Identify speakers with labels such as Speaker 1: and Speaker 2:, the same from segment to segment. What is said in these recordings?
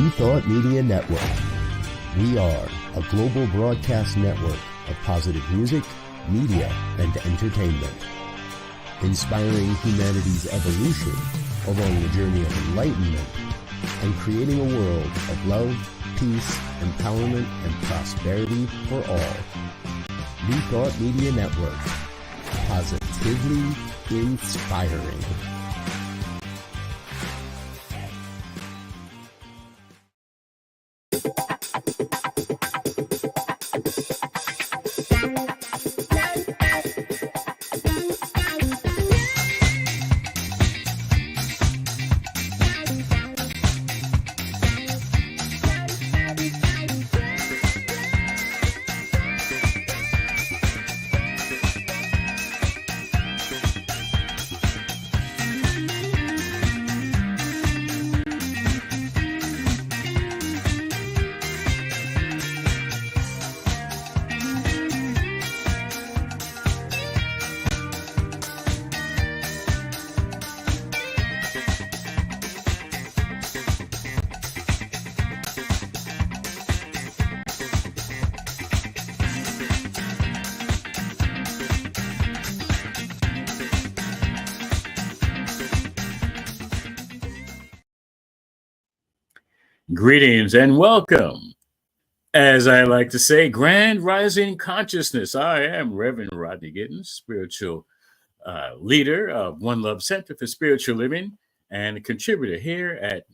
Speaker 1: New Thought Media Network. We are a global broadcast network of positive music, media, and entertainment, inspiring humanity's evolution along the journey of enlightenment and creating a world of love, peace, empowerment, and prosperity for all. New Thought Media Network. Positively inspiring.
Speaker 2: Greetings and welcome. As I like to say, Grand Rising Consciousness. I am Reverend Rodney Gittens, spiritual leader of One Love Center for Spiritual Living and a contributor here at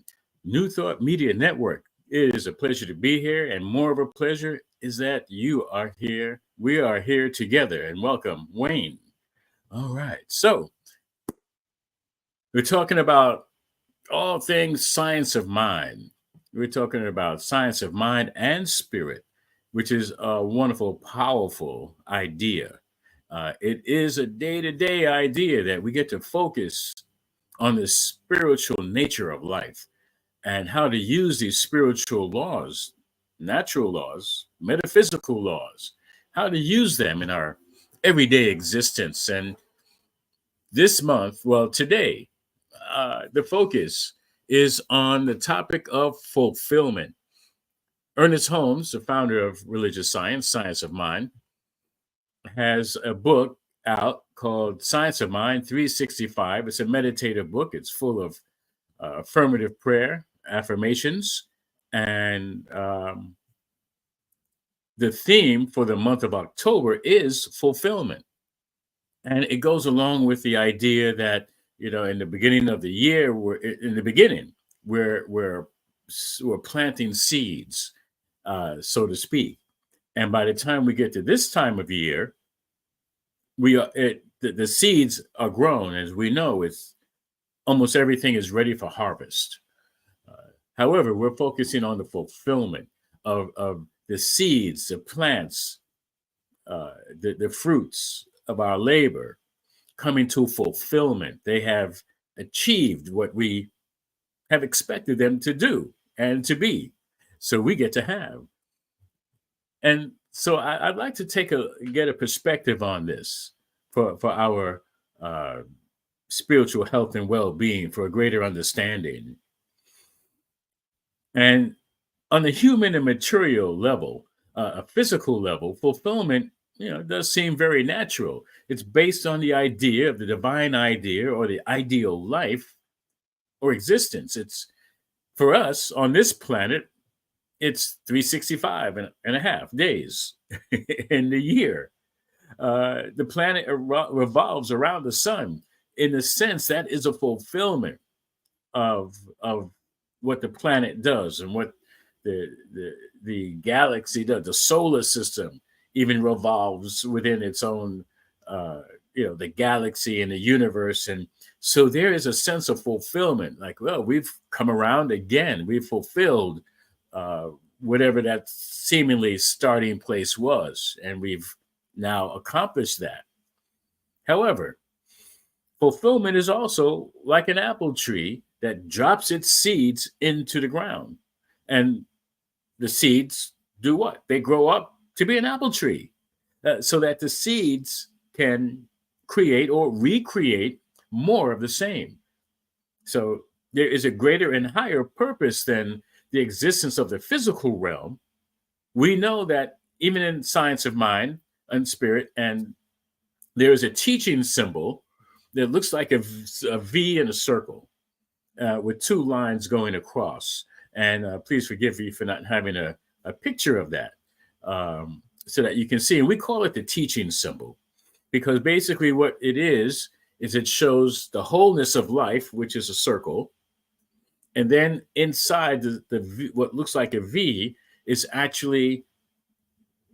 Speaker 2: New Thought Media Network. It is a pleasure to be here, and more of a pleasure is that you are here. We are here together, and welcome, Wayne. All right, so we're talking about all things science of mind. We're talking about science of mind and spirit, which is a wonderful, powerful idea. It is a day-to-day idea that we get to focus on the spiritual nature of life and how to use these spiritual laws, natural laws, metaphysical laws, how to use them in our everyday existence. And this month, well, today, the focus is on the topic of fulfillment. Ernest Holmes, the founder of religious science, Science of Mind, has a book out called Science of Mind 365. It's a meditative book. It's full of affirmative prayer, affirmations, and the theme for the month of October is fulfillment. And it goes along with the idea that in the beginning of the year, we're planting seeds, so to speak. And by the time we get to this time of year, the seeds are grown. As we know, it's almost everything is ready for harvest. However, we're focusing on the fulfillment of the seeds, the plants, the fruits of our labor coming to fulfillment. They have achieved what we have expected them to do and to be. So we get to have. And so I'd like to get a perspective on this for our spiritual health and well-being, for a greater understanding. And on the human and material level, a physical level, fulfillment does seem very natural. It's based on the idea of the divine idea or the ideal life or existence. It's, for us on this planet, it's 365 and a half days in the year. The planet revolves around the sun. In a sense, that is a fulfillment of what the planet does and what the galaxy does. The solar system even revolves within its own, the galaxy and the universe. And so there is a sense of fulfillment, like, well, we've come around again. We've fulfilled whatever that seemingly starting place was, and we've now accomplished that. However, fulfillment is also like an apple tree that drops its seeds into the ground. And the seeds do what? They grow up to be an apple tree, so that the seeds can create or recreate more of the same. So there is a greater and higher purpose than the existence of the physical realm, we know that even in science of mind and spirit, and there is a teaching symbol that looks like a V in a circle with two lines going across. And please forgive me for not having a picture of that so that you can see. And we call it the teaching symbol because basically what it is it shows the wholeness of life, which is a circle. And then inside the v, what looks like a V is actually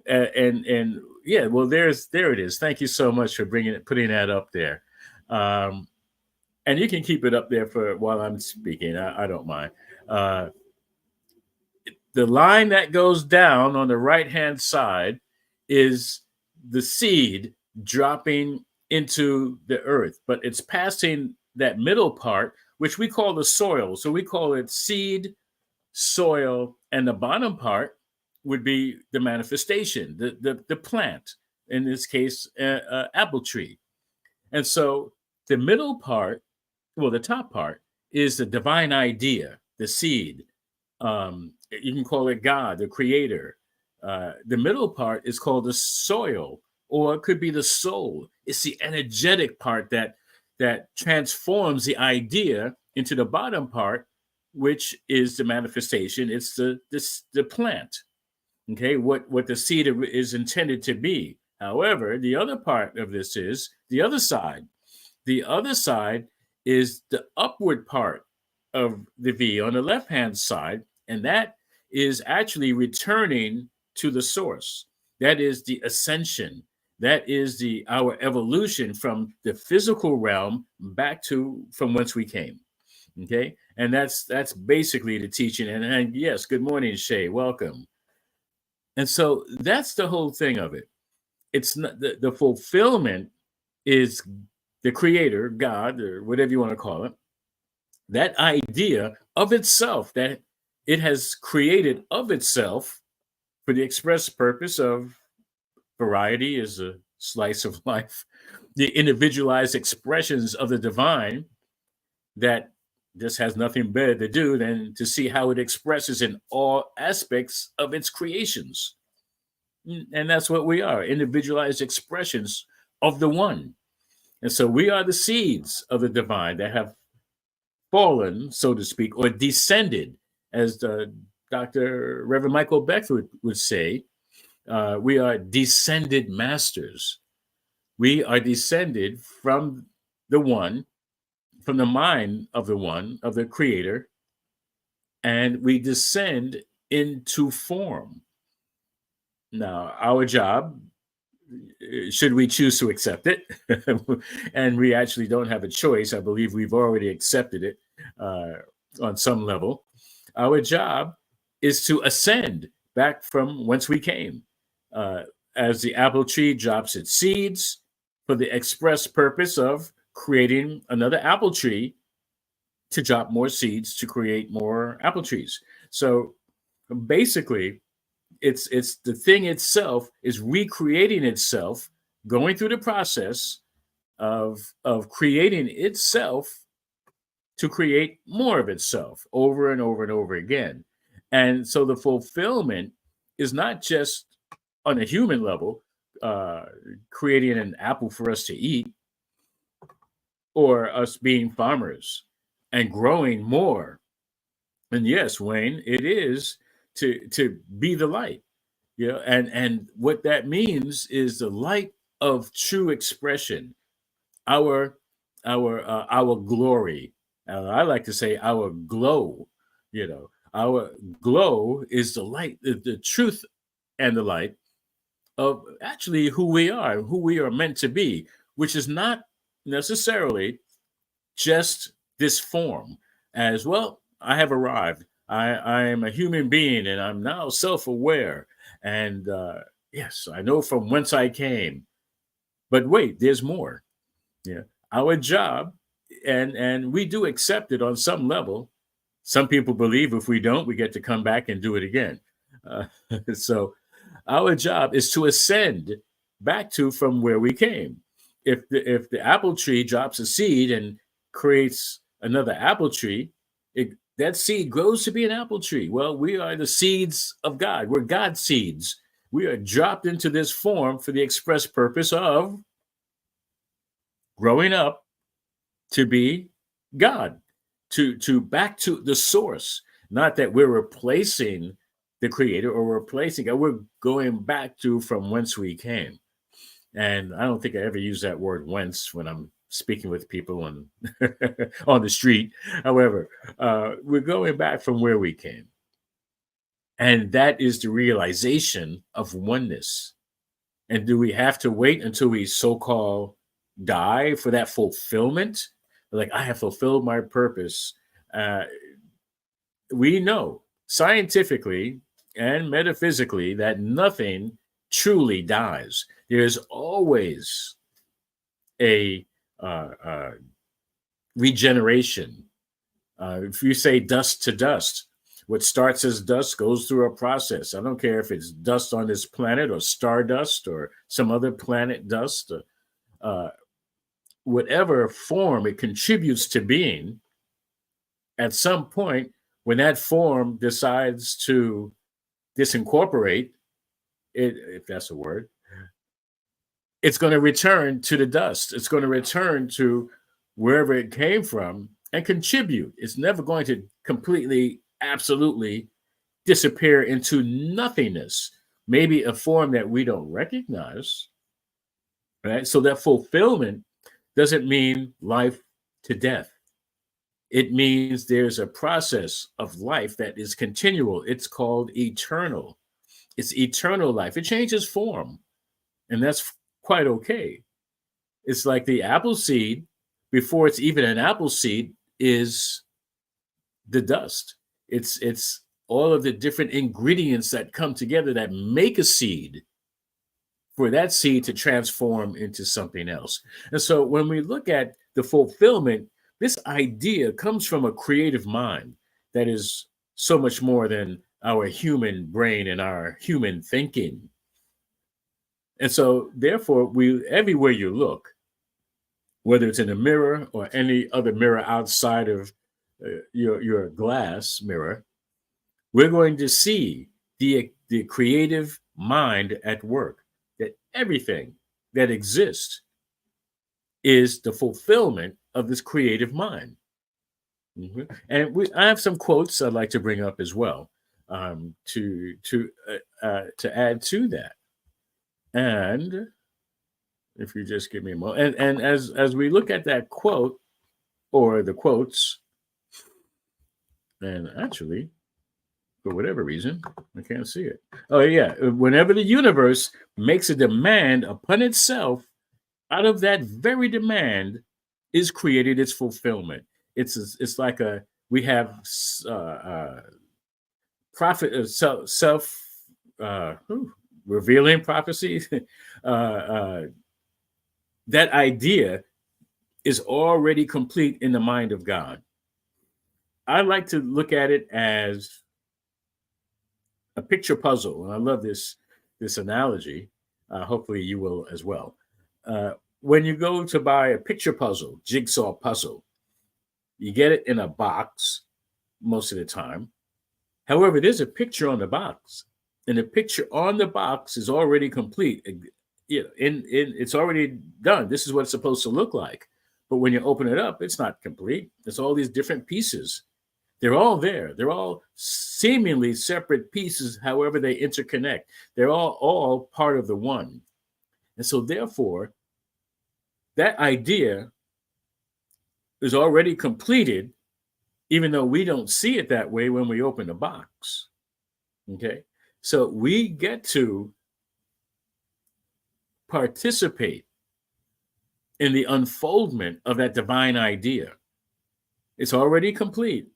Speaker 2: and yeah, well, there it is. Thank you so much for putting that up there. And you can keep it up there for while I'm speaking. I don't mind. The line that goes down on the right-hand side is the seed dropping into the earth, but it's passing that middle part, which we call the soil. So we call it seed, soil, and the bottom part would be the manifestation, the plant, in this case, apple tree. And so the middle part, well, the top part is the divine idea, the seed. You can call it God, the creator. The middle part is called the soil, or it could be the soul. It's the energetic part that transforms the idea into the bottom part, which is the manifestation. It's the plant. Okay, what the seed is intended to be. However, the other part of this is the other side. The other side is the upward part of the V on the left-hand side, and that is actually returning to the source. That is the ascension. That is our evolution from the physical realm back to from whence we came. Okay, and that's basically the teaching. And yes, good morning, Shay. Welcome. And so that's the whole thing of it. It's not the fulfillment is the creator, God, or whatever you want to call it. That idea of itself that it has created of itself for the express purpose of variety is a slice of life, the individualized expressions of the divine that this has nothing better to do than to see how it expresses in all aspects of its creations. And that's what we are, individualized expressions of the one. And so we are the seeds of the divine that have fallen, so to speak, or descended, as Dr. Reverend Michael Beckford would say. We are descended masters. We are descended from the one, from the mind of the one, of the creator, and we descend into form. Now, our job, should we choose to accept it, and we actually don't have a choice, I believe we've already accepted it on some level, our job is to ascend back from whence we came. As the apple tree drops its seeds for the express purpose of creating another apple tree to drop more seeds to create more apple trees. So basically, it's the thing itself is recreating itself, going through the process of creating itself to create more of itself over and over and over again. And so the fulfillment is not just on a human level, creating an apple for us to eat, or us being farmers and growing more. And yes, Wayne, it is to be the light. Yeah, and what that means is the light of true expression, our glory. I like to say our glow. Our glow is the light, the truth, and the light of actually who we are meant to be, which is not necessarily just this form. As well, I have arrived. I am a human being, and I'm now self-aware. And yes, I know from whence I came. But wait, there's more. Yeah, our job, and we do accept it on some level. Some people believe if we don't, we get to come back and do it again. So our job is to ascend back to from where we came. If the apple tree drops a seed and creates another apple tree, that seed grows to be an apple tree. Well, we are the seeds of God. We're God's seeds. We are dropped into this form for the express purpose of growing up to be God, to back to the source. Not that we're replacing the creator or replacing God. We're going back to from whence we came. And I don't think I ever use that word whence when I'm speaking with people on on the street. However, we're going back from where we came. And that is the realization of oneness. And do we have to wait until we so-called die for that fulfillment? Like, I have fulfilled my purpose. We know scientifically and metaphysically that nothing truly dies. There's always a regeneration. If you say dust to dust, what starts as dust goes through a process. I don't care if it's dust on this planet or stardust or some other planet dust, whatever form it contributes to being, at some point, when that form decides to disincorporate, it, if that's a word, it's going to return to the dust. It's going to return to wherever it came from and contribute. It's never going to completely, absolutely disappear into nothingness. Maybe a form that we don't recognize, right? So that fulfillment doesn't mean life to death. It means there's a process of life that is continual. It's called eternal. It's eternal life. It changes form, and that's quite okay. It's like the apple seed, before it's even an apple seed, is the dust. It's all of the different ingredients that come together that make a seed, for that seed to transform into something else. And so when we look at the fulfillment, this idea comes from a creative mind that is so much more than our human brain and our human thinking. And so therefore, we everywhere you look, whether it's in a mirror or any other mirror outside of your glass mirror, we're going to see the creative mind at work, that everything that exists is the fulfillment of this creative mind. And I have some quotes I'd like to bring up as well, to add to that. And if you just give me a moment, and as we look at that quote or the quotes, and actually, for whatever reason, I can't see it. Oh yeah, whenever the universe makes a demand upon itself, out of that very demand is created its fulfillment. It's like we have prophet self revealing prophecy. That idea is already complete in the mind of God. I like to look at it as a picture puzzle, and I love this analogy. Hopefully, you will as well. When you go to buy a picture puzzle, jigsaw puzzle, you get it in a box most of the time. However, there's a picture on the box, and the picture on the box is already complete. It's already done. This is what it's supposed to look like. But when you open it up, it's not complete. It's all these different pieces. They're all there. They're all seemingly separate pieces, however they interconnect. They're all part of the one. And so therefore, that idea is already completed, even though we don't see it that way when we open the box. Okay? So we get to participate in the unfoldment of that divine idea. It's already complete.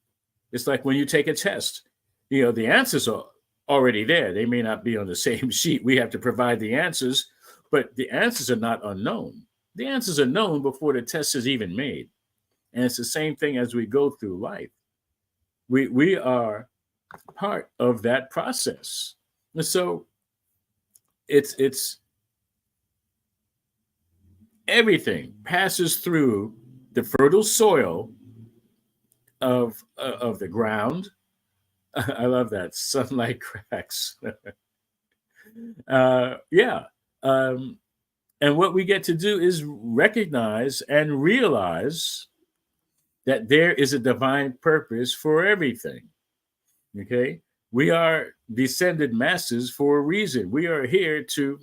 Speaker 2: It's like when you take a test, the answers are already there. They may not be on the same sheet. We have to provide the answers, but the answers are not unknown. The answers are known before the test is even made. And it's the same thing as we go through life. We are part of that process. And so it's everything passes through the fertile soil of the ground. I love that sunlight cracks. Yeah. Um, and what we get to do is recognize and realize that there is a divine purpose for everything. Okay. We are descended masses for a reason. We are here to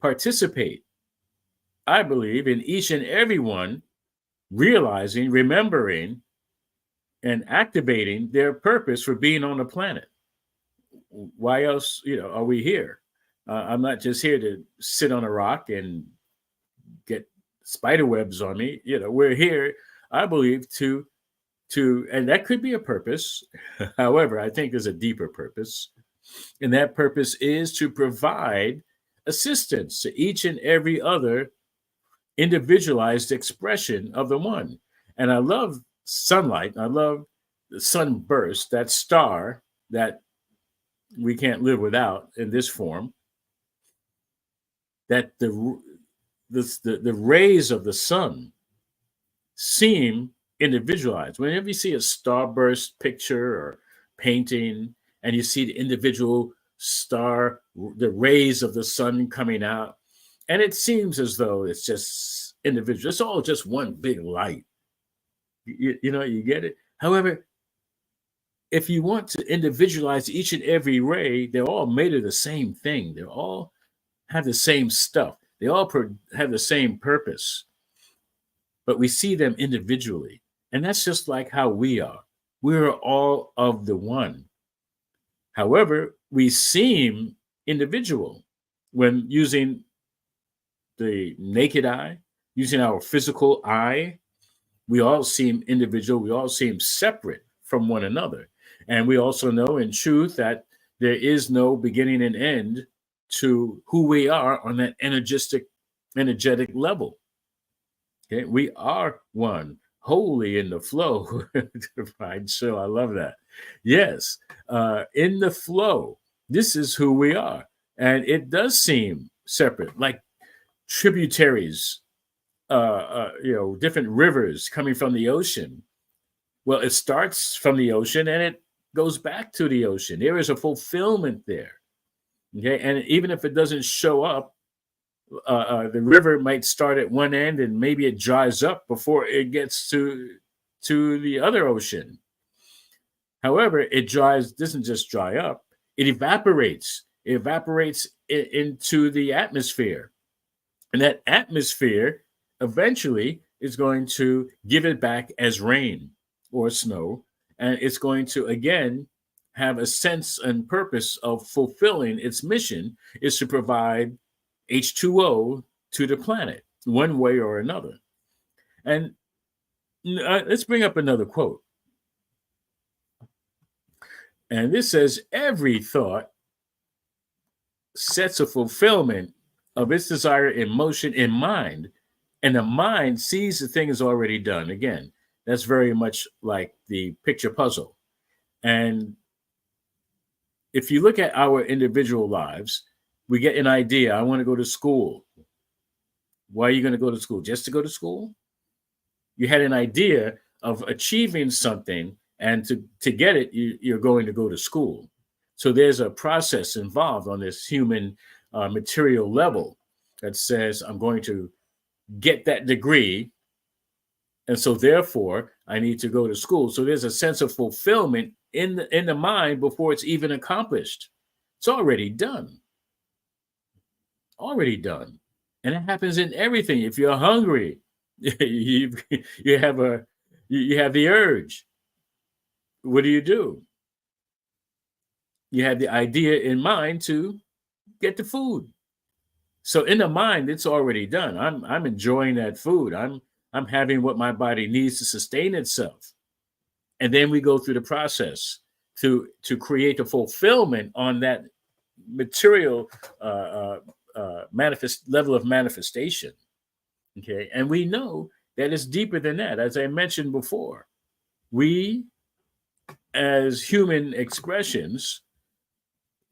Speaker 2: participate, I believe, in each and every one realizing, remembering, and activating their purpose for being on the planet. Why else, are we here? I'm not just here to sit on a rock and get spider webs on me. We're here, I believe, and that could be a purpose. However, I think there's a deeper purpose, and that purpose is to provide assistance to each and every other individualized expression of the one. And I love sunlight. I love the sunburst, that star that we can't live without in this form. That the rays of the sun seem individualized. Whenever you see a starburst picture or painting, and you see the individual star, the rays of the sun coming out, and it seems as though it's just individual. It's all just one big light. You get it. However, if you want to individualize each and every ray, they're all made of the same thing. They all have the same stuff. They all have the same purpose, but we see them individually. And that's just like how we are. We're all of the one. However, we seem individual when using the naked eye, using our physical eye. We all seem individual. We all seem separate from one another. And we also know in truth that there is no beginning and end to who we are on that energetic level. Okay, we are one, wholly in the flow. Divine show. I love that. Yes, in the flow. This is who we are, and it does seem separate, like tributaries. Different rivers coming from the ocean. Well, it starts from the ocean and it goes back to the ocean. There is a fulfillment there. Okay, and even if it doesn't show up, the river might start at one end and maybe it dries up before it gets to the other ocean. However, it doesn't just dry up; it evaporates. It evaporates into the atmosphere, and that atmosphere eventually is going to give it back as rain or snow, and it's going to again have a sense and purpose of fulfilling its mission is to provide H2O to the planet one way or another. And let's bring up another quote. And this says, every thought sets a fulfillment of its desire in motion in mind, and the mind sees the thing is already done. Again, that's very much like the picture puzzle. And if you look at our individual lives, we get an idea. I want to go to school. Why are you going to go to school? Just to go to school? You had an idea of achieving something, and to get it, you're going to go to school. So there's a process involved on this human material level that says, I'm going to get that degree. And so therefore, I need to go to school. So there's a sense of fulfillment in the mind before it's even accomplished. It's already done. Already done. And it happens in everything. If you're hungry, you have the urge. What do? You have the idea in mind to get the food. So in the mind, it's already done. I'm enjoying that food. I'm having what my body needs to sustain itself. And then we go through the process to create the fulfillment on that material level of manifestation. Okay, and we know that it's deeper than that. As I mentioned before, we as human expressions,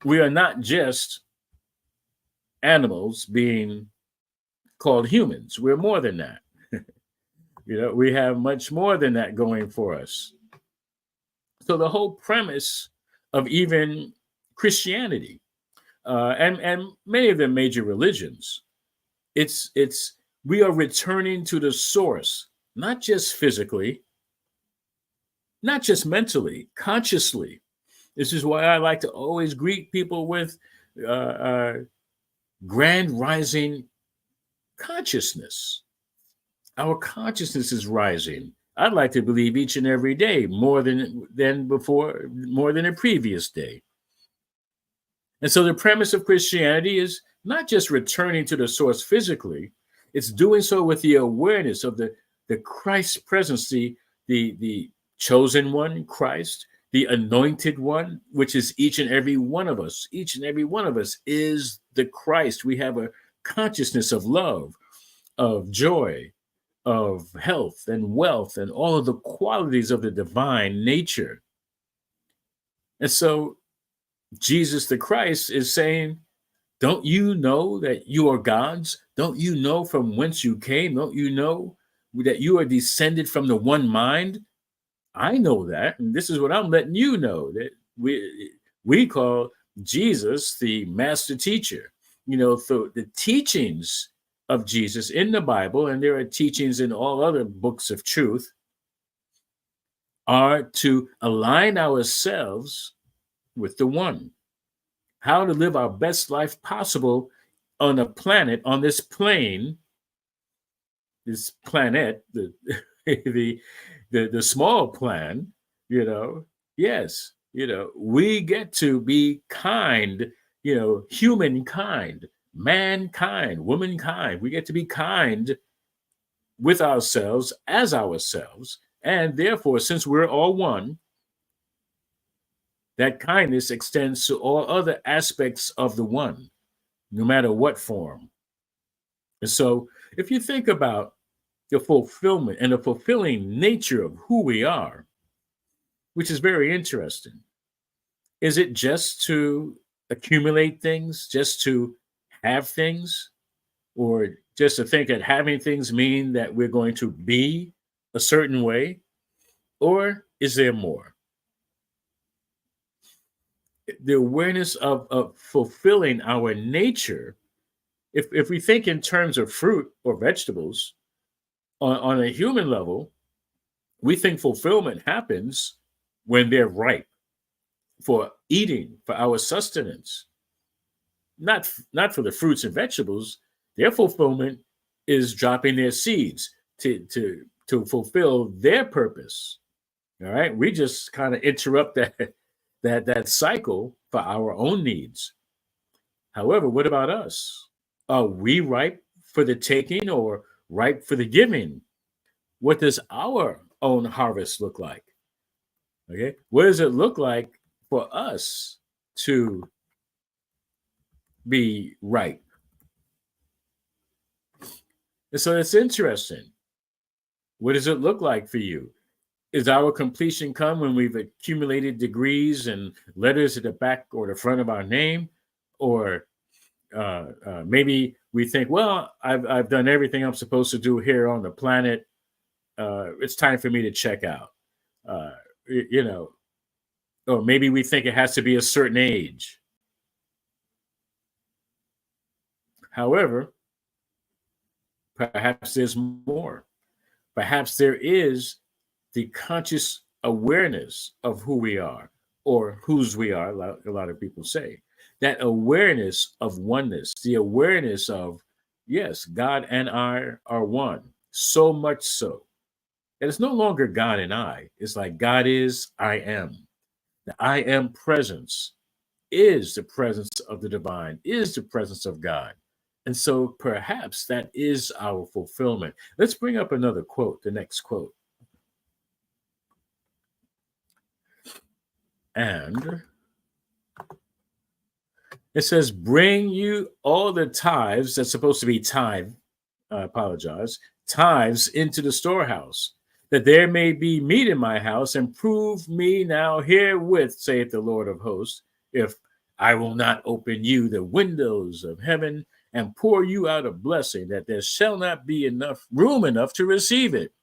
Speaker 2: we are not just animals being called humans. We're more than that. We have much more than that going for us. So the whole premise of even Christianity, and many of the major religions, it's we are returning to the source, not just physically, not just mentally, consciously. This is why I like to always greet people with uh, uh, grand rising consciousness. Our consciousness is rising. I'd like to believe each and every day more than before, more than a previous day. And so the premise of Christianity is not just returning to the source physically, it's doing so with the awareness of the Christ presence, the chosen one, Christ, the anointed one, which is each and every one of us. Each and every one of us is the Christ. We have a consciousness of love, of joy, of health and wealth, and all of the qualities of the divine nature. And so Jesus the Christ is saying, don't you know that you are God's? Don't you know from whence you came? Don't you know that you are descended from the one mind? I know that. And this is what I'm letting you know, that we call Jesus the master teacher. So the teachings of Jesus in the Bible, and there are teachings in all other books of truth, are to align ourselves with the one. How to live our best life possible on a planet, on this plane, this planet, the the small plan, yes, we get to be kind, humankind, mankind, womankind. We get to be kind with ourselves as ourselves. And therefore, since we're all one, that kindness extends to all other aspects of the one, no matter what form. And so, if you think about the fulfillment and the fulfilling nature of who we are, which is very interesting, is it just to accumulate things, just to have things, or just to think that having things mean that we're going to be a certain way? Or is there more? The awareness of fulfilling our nature, if we think in terms of fruit or vegetables, on a human level, we think fulfillment happens when they're ripe for eating, for our sustenance. Not for the fruits and vegetables. Their fulfillment is dropping their seeds to fulfill their purpose. All right, we just kind of interrupt that cycle for our own needs. However, what about us? Are we ripe for the taking or ripe for the giving? What does our own harvest look like? Okay, what does it look like for us to be ripe? And so it's interesting. What does it look like for you? Is our completion come when we've accumulated degrees and letters at the back or the front of our name? Or maybe we think, well, I've done everything I'm supposed to do here on the planet. It's time for me to check out. Uh, or maybe we think it has to be a certain age. However, perhaps there's more. Perhaps there is the conscious awareness of who we are or whose we are, a lot of people say. That awareness of oneness, the awareness of, yes, God and I are one, so much so that it's no longer God and I. It's like God is, I am. The I am presence is the presence of the divine, is the presence of God. And so perhaps that is our fulfillment. Let's bring up another quote, the next quote. And it says, bring you all the tithes, that's supposed to be tithe, I apologize, tithes into the storehouse, that there may be meat in my house, and prove me now herewith, saith the Lord of hosts, if I will not open you the windows of heaven and pour you out a blessing, that there shall not be room enough to receive it.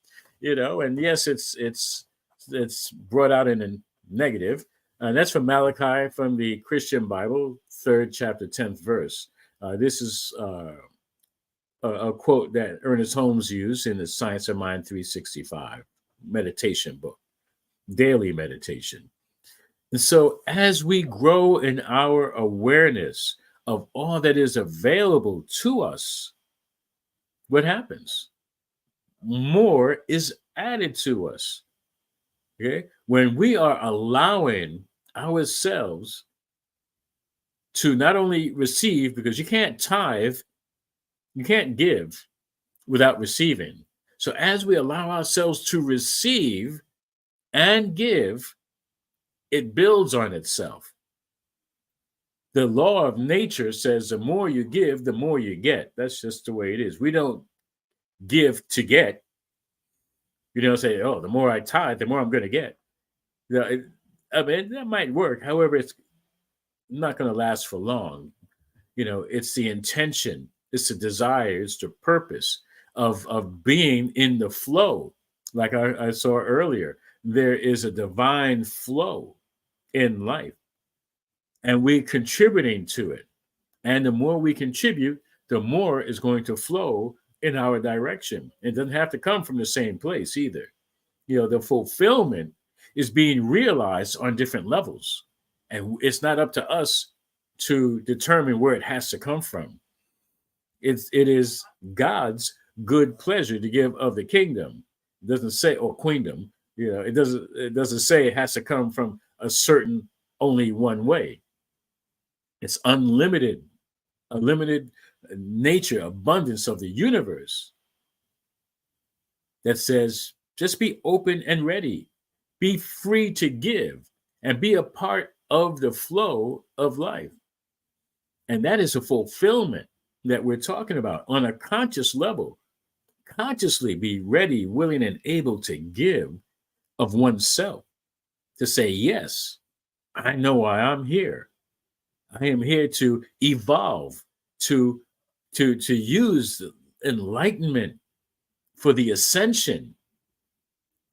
Speaker 2: And yes, it's brought out in a negative. That's from Malachi, from the Christian Bible, 3rd chapter, 10th verse. This is a quote that Ernest Holmes used in the Science of Mind 365 meditation book, daily meditation. And so, as we grow in our awareness of all that is available to us, what happens? More is added to us. Okay. When we are allowing ourselves to not only receive, because you can't tithe, you can't give without receiving. So, as we allow ourselves to receive and give, it builds on itself. The law of nature says the more you give, the more you get. That's just the way it is. We don't give to get. You don't say, oh, the more I tithe, the more I'm going to get. I mean, that might work. However, it's not going to last for long. It's the intention, it's the desire, it's the purpose of being in the flow. Like I saw earlier, there is a divine flow in life, and we're contributing to it. And the more we contribute, the more is going to flow in our direction. It doesn't have to come from the same place either. The fulfillment is being realized on different levels. And it's not up to us to determine where it has to come from. It is God's good pleasure to give of the kingdom. It doesn't say, or queendom. It doesn't say it has to come from a certain only one way. It's unlimited, a limited nature, abundance of the universe that says, just be open and ready, be free to give, and be a part of the flow of life. And that is a fulfillment that we're talking about on a conscious level. Consciously be ready, willing, and able to give of oneself, to say, yes, I know why I'm here. I am here to evolve, to use enlightenment for the ascension,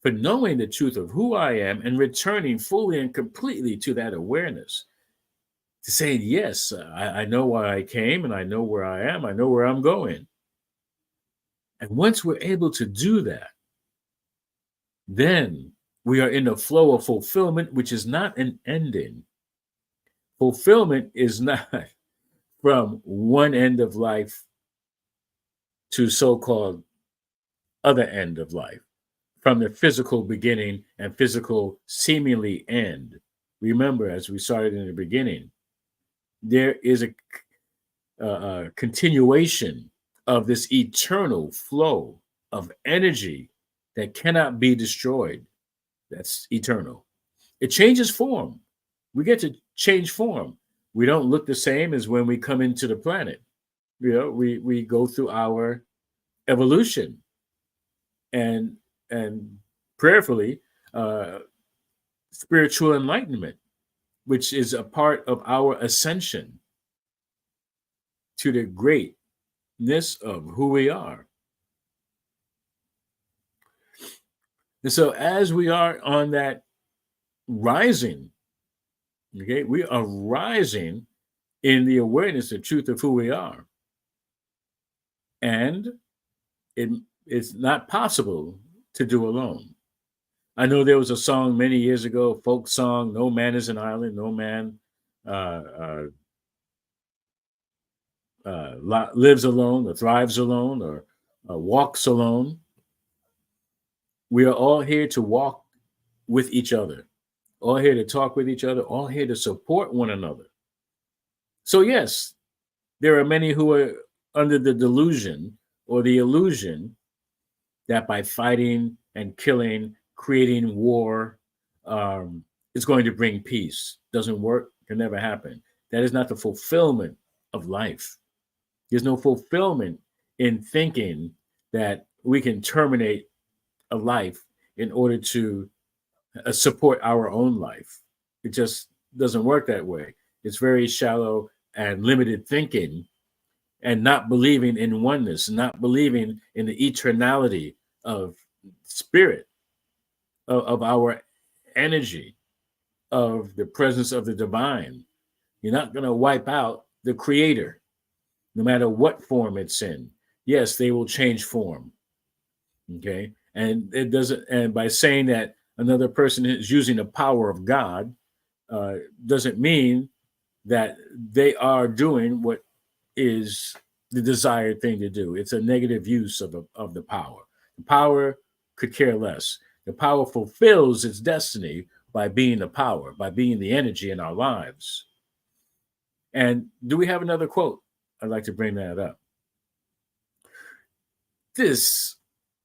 Speaker 2: for knowing the truth of who I am and returning fully and completely to that awareness. To say, yes, I know why I came, and I know where I am. I know where I'm going. And once we're able to do that, then we are in the flow of fulfillment, which is not an ending. Fulfillment is not from one end of life to so-called other end of life, from the physical beginning and physical seemingly end. Remember, as we started in the beginning, there is a continuation of this eternal flow of energy that cannot be destroyed. That's eternal. It changes form. We get to change form. We don't look the same as when we come into the planet. We go through our evolution, and prayerfully spiritual enlightenment, which is a part of our ascension to the greatness of who we are. And so as we are on that rising, okay, we are rising in the awareness, the truth of who we are. And it's not possible to do alone. I know there was a song many years ago, a folk song, no man is an island, no man lives alone or thrives alone or walks alone. We are all here to walk with each other, all here to talk with each other, all here to support one another. So yes, there are many who are under the delusion or the illusion that by fighting and killing, creating war, is going to bring peace. Doesn't work, can never happen. That is not the fulfillment of life. There's no fulfillment in thinking that we can terminate a life in order to support our own life. It just doesn't work that way. It's very shallow and limited thinking, and not believing in oneness, not believing in the eternality of spirit, of our energy, of the presence of the divine. You're not going to wipe out the creator, no matter what form it's in. Yes, they will change form. Okay. And it doesn't, and by saying that another person is using the power of God, doesn't mean that they are doing what is the desired thing to do. It's a negative use of the power. The power could care less. The power fulfills its destiny by being the power, by being the energy in our lives. And do we have another quote? I'd like to bring that up. This,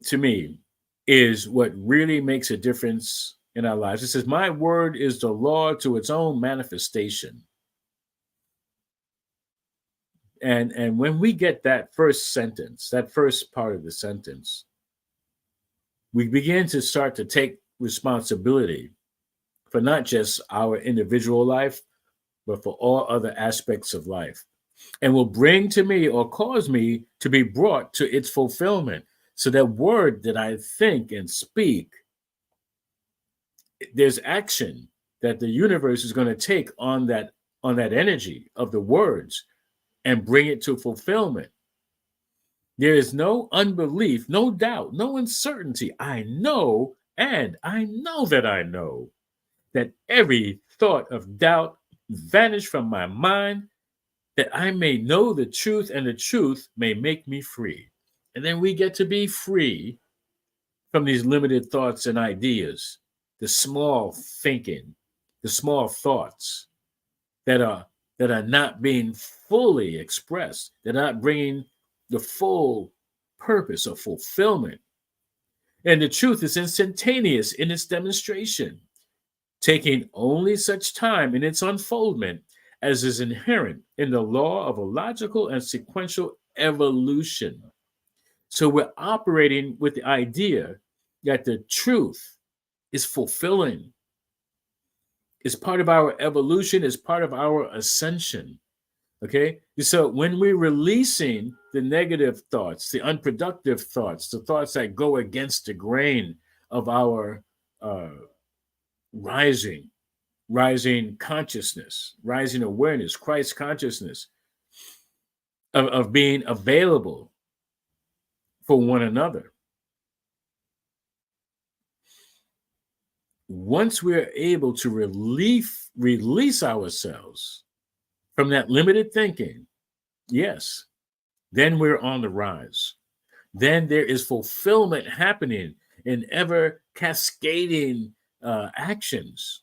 Speaker 2: to me, is what really makes a difference in our lives. It says, "My word is the law to its own manifestation." And when we get that first sentence, that first part of the sentence, we begin to start to take responsibility for not just our individual life, but for all other aspects of life, and will bring to me or cause me to be brought to its fulfillment. So that word that I think and speak, there's action that the universe is going to take on that energy of the words and bring it to fulfillment. There is no unbelief, no doubt, no uncertainty. I know, and I know that I know that every thought of doubt vanish from my mind, that I may know the truth, and the truth may make me free. And then we get to be free from these limited thoughts and ideas, the small thinking, the small thoughts that are not being fully expressed. They're not bringing the full purpose of fulfillment. And the truth is instantaneous in its demonstration, taking only such time in its unfoldment as is inherent in the law of a logical and sequential evolution. So we're operating with the idea that the truth is fulfilling, is part of our evolution, is part of our ascension. Okay. So when we're releasing the negative thoughts, the unproductive thoughts, the thoughts that go against the grain of our uh, rising, rising consciousness, rising awareness, Christ consciousness, of being available for one another. Once we're able to release ourselves from that limited thinking, yes, then we're on the rise. Then there is fulfillment happening in ever cascading actions.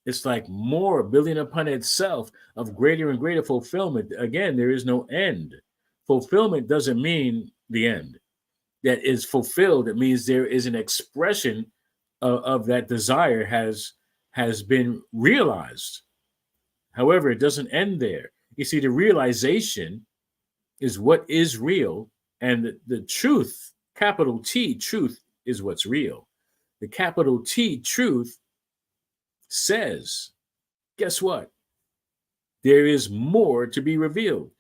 Speaker 2: It's like more building upon itself of greater and greater fulfillment. Again, there is no end. Fulfillment doesn't mean the end. That is fulfilled, it means there is an expression of that desire has been realized. However, it doesn't end there. You see, the realization is what is real, and the truth, capital T, truth, is what's real. The capital T, truth, says, guess what? There is more to be revealed.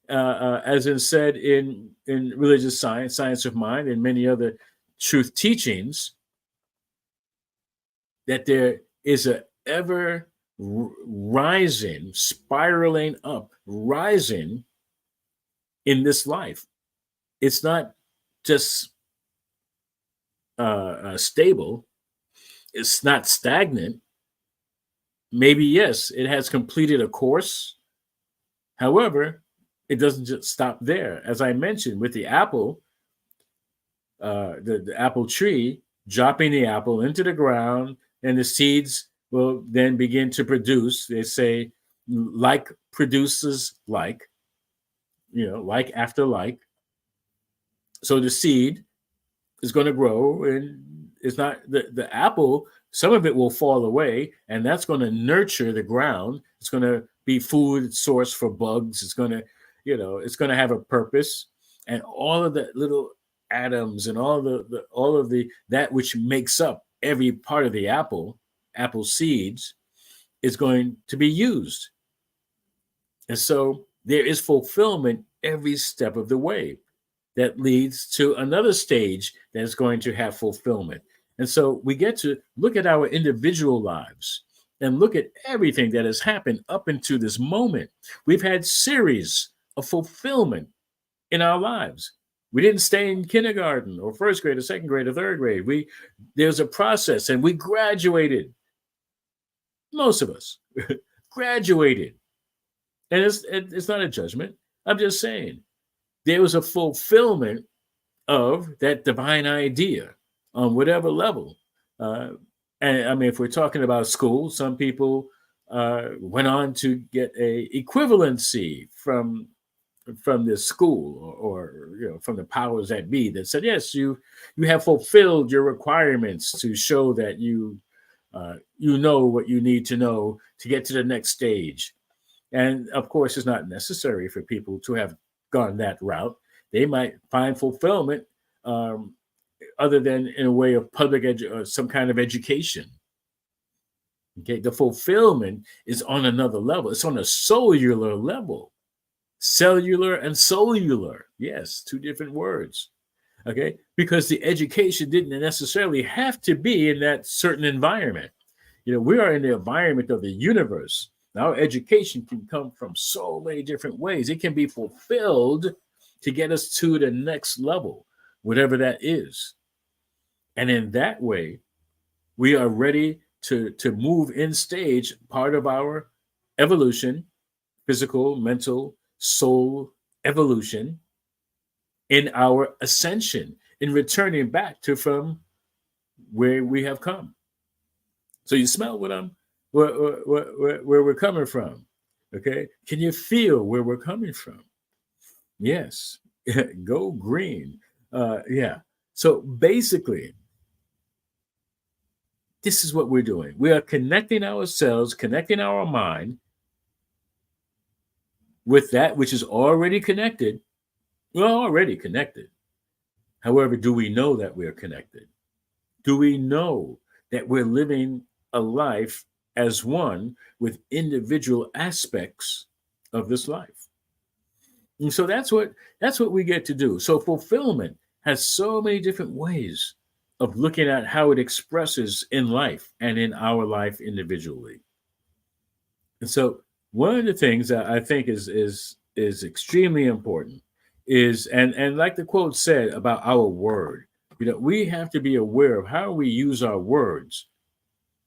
Speaker 2: As is said in religious science, science of mind, and many other truth teachings, that there is a ever rising, spiraling up, rising in this life. It's not just stable. It's not stagnant. Maybe, yes, it has completed a course. However, it doesn't just stop there. As I mentioned with the apple, the apple tree, dropping the apple into the ground, and the seeds will then begin to produce. They say, like produces like, like after like. So the seed is going to grow, and it's not the apple. Some of it will fall away, and that's going to nurture the ground. It's going to be food source for bugs. It's going to, it's going to have a purpose, and all of the little atoms and all of the that which makes up every part of the apple seeds is going to be used. And so there is fulfillment every step of the way. that leads to another stage that is going to have fulfillment. And so we get to look at our individual lives and look at everything that has happened up into this moment. We've had series of fulfillment in our lives. We didn't stay in kindergarten or first grade or second grade or third grade. There's a process, and we graduated. Most of us graduated, and it's not a judgment. I'm just saying there was a fulfillment of that divine idea on whatever level. And I mean, if we're talking about school, some people went on to get a equivalency from the school, or from the powers that be, that said, yes, you have fulfilled your requirements to show that you know what you need to know to get to the next stage. And of course, it's not necessary for people to have gone that route. They might find fulfillment other than in a way of some kind of education. Okay, the fulfillment is on another level. It's on a cellular level. Cellular and cellular. Yes, two different words. Okay, because the education didn't necessarily have to be in that certain environment. We are in the environment of the universe. Now, education can come from so many different ways. It can be fulfilled to get us to the next level, whatever that is. And in that way, we are ready to move in stage, part of our evolution, physical, mental, soul evolution, in our ascension, in returning back to from where we have come. So you smell where we're coming from. Okay, can you feel where we're coming from? Yes. Go green. Yeah. So basically, this is what we're doing. We are connecting ourselves, connecting our mind with that which is already connected. We're already connected. However, do we know that we're connected? Do we know that we're living a life as one with individual aspects of this life? And so that's what we get to do. So fulfillment has so many different ways of looking at how it expresses in life and in our life individually. And so one of the things that I think is extremely important is, and like the quote said about our word, we have to be aware of how we use our words,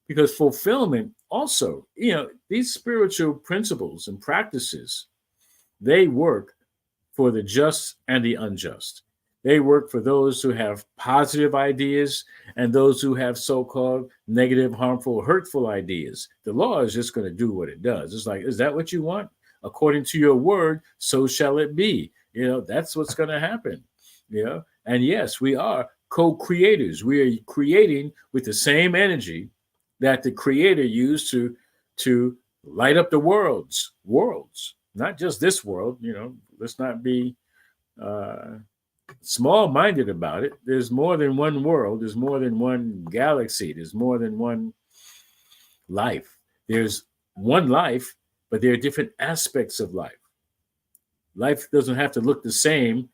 Speaker 2: because fulfillment also, these spiritual principles and practices, they work for the just and the unjust. They work for those who have positive ideas and those who have so-called negative, harmful, hurtful ideas. The law is just going to do what it does. It's like, is that what you want? According to your word, so shall it be. That's what's going to happen. And yes, we are co-creators. We are creating with the same energy that the creator used to light up the worlds, not just this world. Let's not be small-minded about it. There's more than one world. There's more than one galaxy. There's more than one life. There's one life, but there are different aspects of life. Life doesn't have to look the same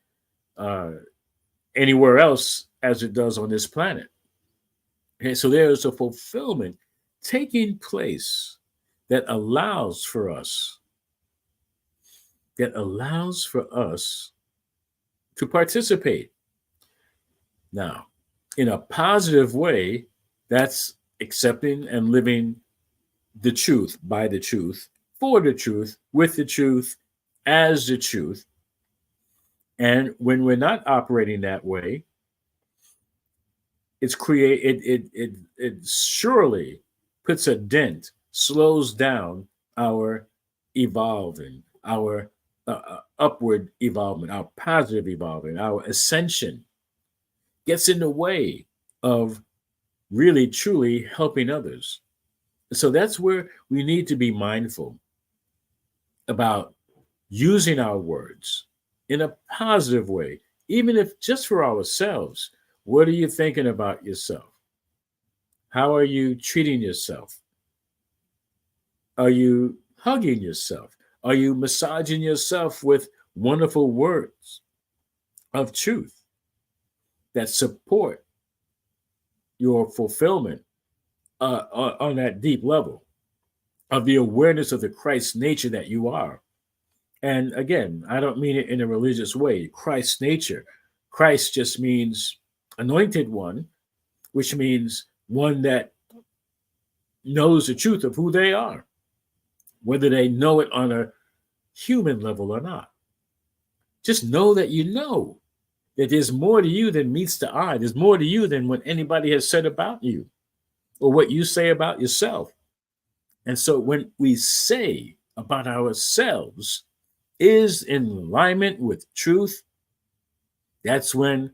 Speaker 2: anywhere else as it does on this planet. Okay, so there is a fulfillment taking place that allows for us to participate. Now, in a positive way, that's accepting and living the truth, by the truth, for the truth, with the truth, as the truth. And when we're not operating that way, it surely puts a dent, slows down our evolving, our upward evolvement, our positive evolving, our ascension, gets in the way of really, truly helping others. So that's where we need to be mindful about using our words in a positive way, even if just for ourselves. What are you thinking about yourself? How are you treating yourself? Are you hugging yourself? Are you massaging yourself with wonderful words? of truth that support your fulfillment on that deep level of the awareness of the Christ nature that you are. And again, I don't mean it in a religious way. Christ's nature. Christ just means anointed one, which means one that knows the truth of who they are, whether they know it on a human level or not. Just know that you know that there's more to you than meets the eye. There's more to you than what anybody has said about you or what you say about yourself. And so when we say about ourselves is in alignment with truth, that's when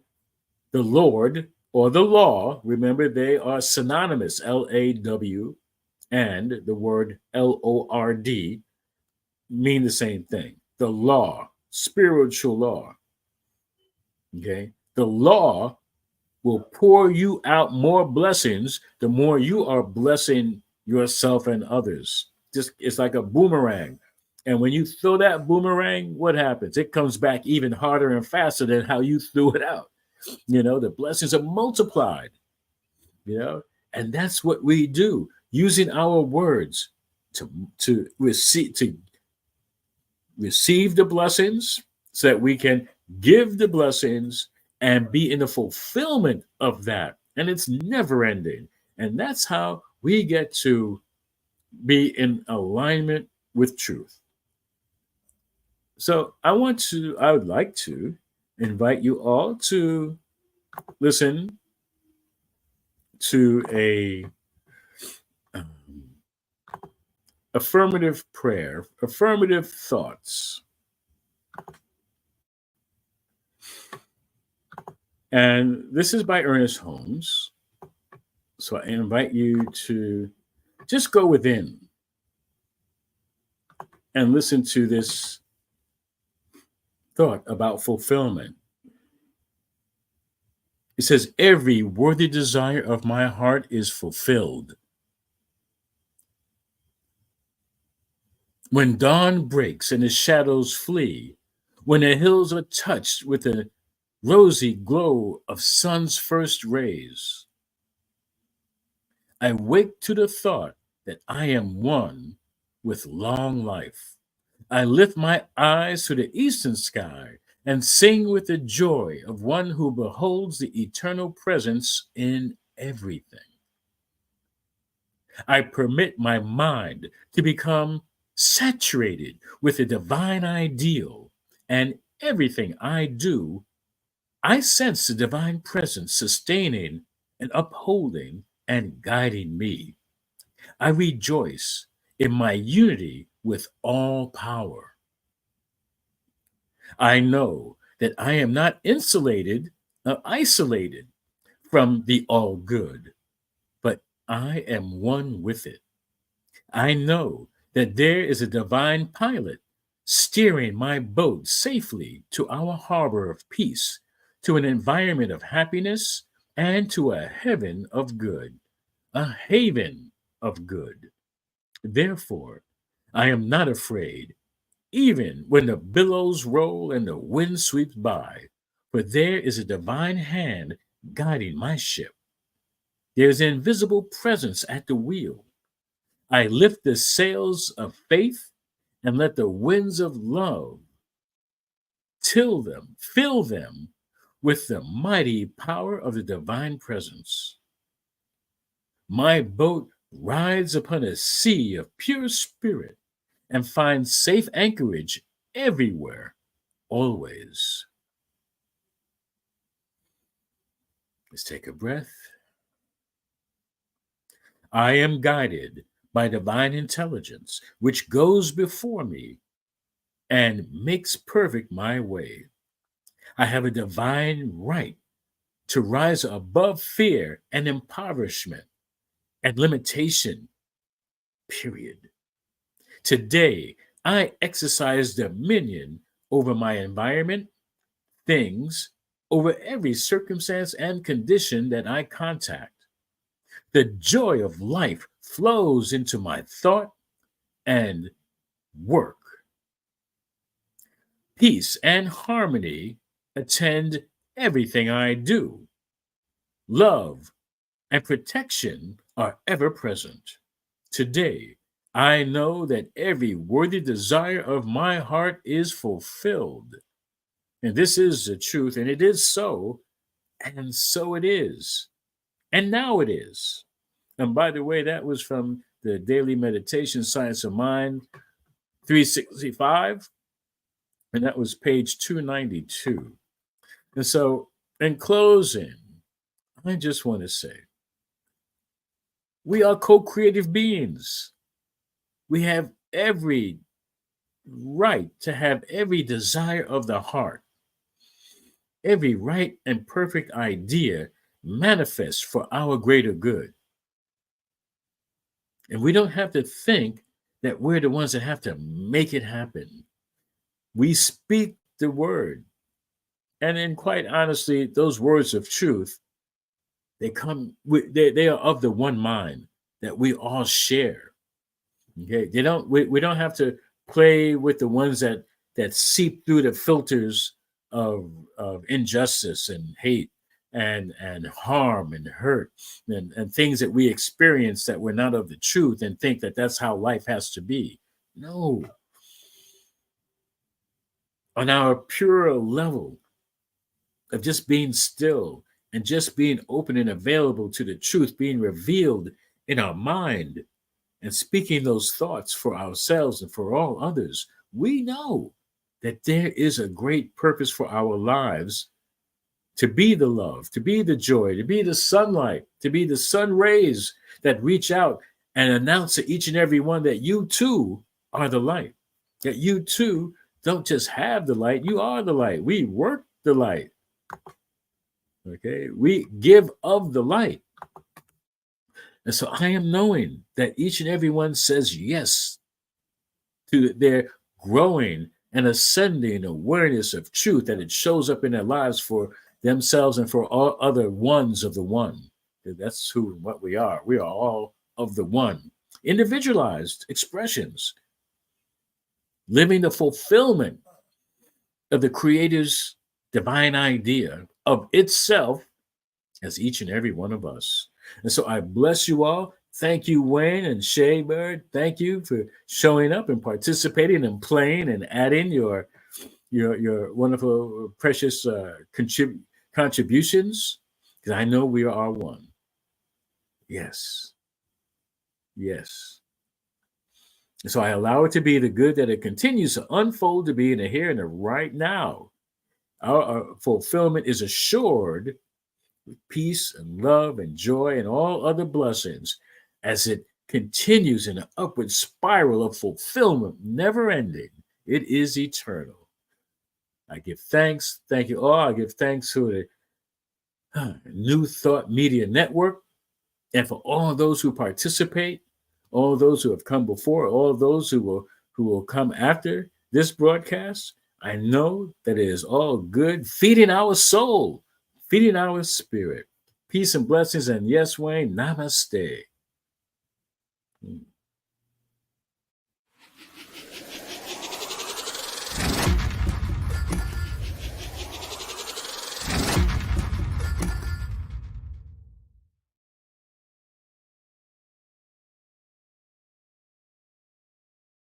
Speaker 2: the Lord or the law, remember they are synonymous, Law, and the word Lord mean the same thing. The law, spiritual law. Okay. The law will pour you out more blessings the more you are blessing yourself and others. Just it's like a boomerang. And when you throw that boomerang, what happens? It comes back even harder and faster than how you threw it out. The blessings are multiplied, and that's what we do using our words to receive the blessings so that we can give the blessings and be in the fulfillment of that. And it's never ending. And that's how we get to be in alignment with truth. So I would like to invite you all to listen to a affirmative prayer, affirmative thoughts. And this is by Ernest Holmes. So I invite you to just go within and listen to this thought about fulfillment. It says, every worthy desire of my heart is fulfilled. When dawn breaks and the shadows flee, when the hills are touched with the rosy glow of sun's first rays, I wake to the thought that I am one with long life. I lift my eyes to the eastern sky and sing with the joy of one who beholds the eternal presence in everything. I permit my mind to become saturated with the divine ideal, and everything I do, I sense the divine presence sustaining and upholding and guiding me. I rejoice in my unity with all power. I know that I am not isolated from the all good, but I am one with it. I know that there is a divine pilot steering my boat safely to our harbor of peace, to an environment of happiness, and to a heaven of good, a haven of good. Therefore, I am not afraid, even when the billows roll and the wind sweeps by, for there is a divine hand guiding my ship. There is an invisible presence at the wheel. I lift the sails of faith and let the winds of love fill them with the mighty power of the divine presence. My boat rides upon a sea of pure spirit and finds safe anchorage everywhere, always. Let's take a breath. I am guided by divine intelligence, which goes before me and makes perfect my way. I have a divine right to rise above fear and impoverishment and limitation, period. Today, I exercise dominion over my environment, things, over every circumstance and condition that I contact. The joy of life flows into my thought and work. Peace and harmony attend everything I do. Love and protection are ever present. Today, I know that every worthy desire of my heart is fulfilled. And this is the truth, and it is so, and so it is. And now it is. And by the way, that was from the Daily Meditation Science of Mind 365, and that was page 292. And so, in closing, I just want to say we are co creative beings. We have every right to have every desire of the heart, every right and perfect idea manifest for our greater good. And we don't have to think that we're the ones that have to make it happen. We speak the word. And then, quite honestly, those words of truth, they are of the one mind that we all share. Okay, we don't have to play with the ones that seep through the filters of injustice and hate and harm and hurt and things that we experience that were not of the truth and think that that's how life has to be. No. On our purer level of just being still and just being open and available to the truth being revealed in our mind and speaking those thoughts for ourselves and for all others, we know that there is a great purpose for our lives to be the love, to be the joy, to be the sunlight, to be the sun rays that reach out and announce to each and every one that you too are the light, that you too don't just have the light, you are the light. We work the light. Okay, we give of the light. And so I am knowing that each and every one says yes to their growing and ascending awareness of truth, that it shows up in their lives for themselves and for all other ones of the one. That's what we are. We are all of the one. Individualized expressions, living the fulfillment of the Creator's divine idea of itself as each and every one of us. And so I bless you all. Thank you, Wayne and Shay Bird. Thank you for showing up and participating and playing and adding your wonderful, precious contributions. Because I know we are one. Yes. Yes. And so I allow it to be the good that it continues to unfold to be in the here and the right now. Our fulfillment is assured with peace and love and joy and all other blessings as it continues in an upward spiral of fulfillment, never ending. It is eternal. I give thanks. Thank you all. I give thanks to the New Thought Media Network and for all those who participate, all those who have come before, all those who will come after this broadcast. I know that it is all good, feeding our soul, feeding our spirit. Peace and blessings, and yes, Wayne, namaste.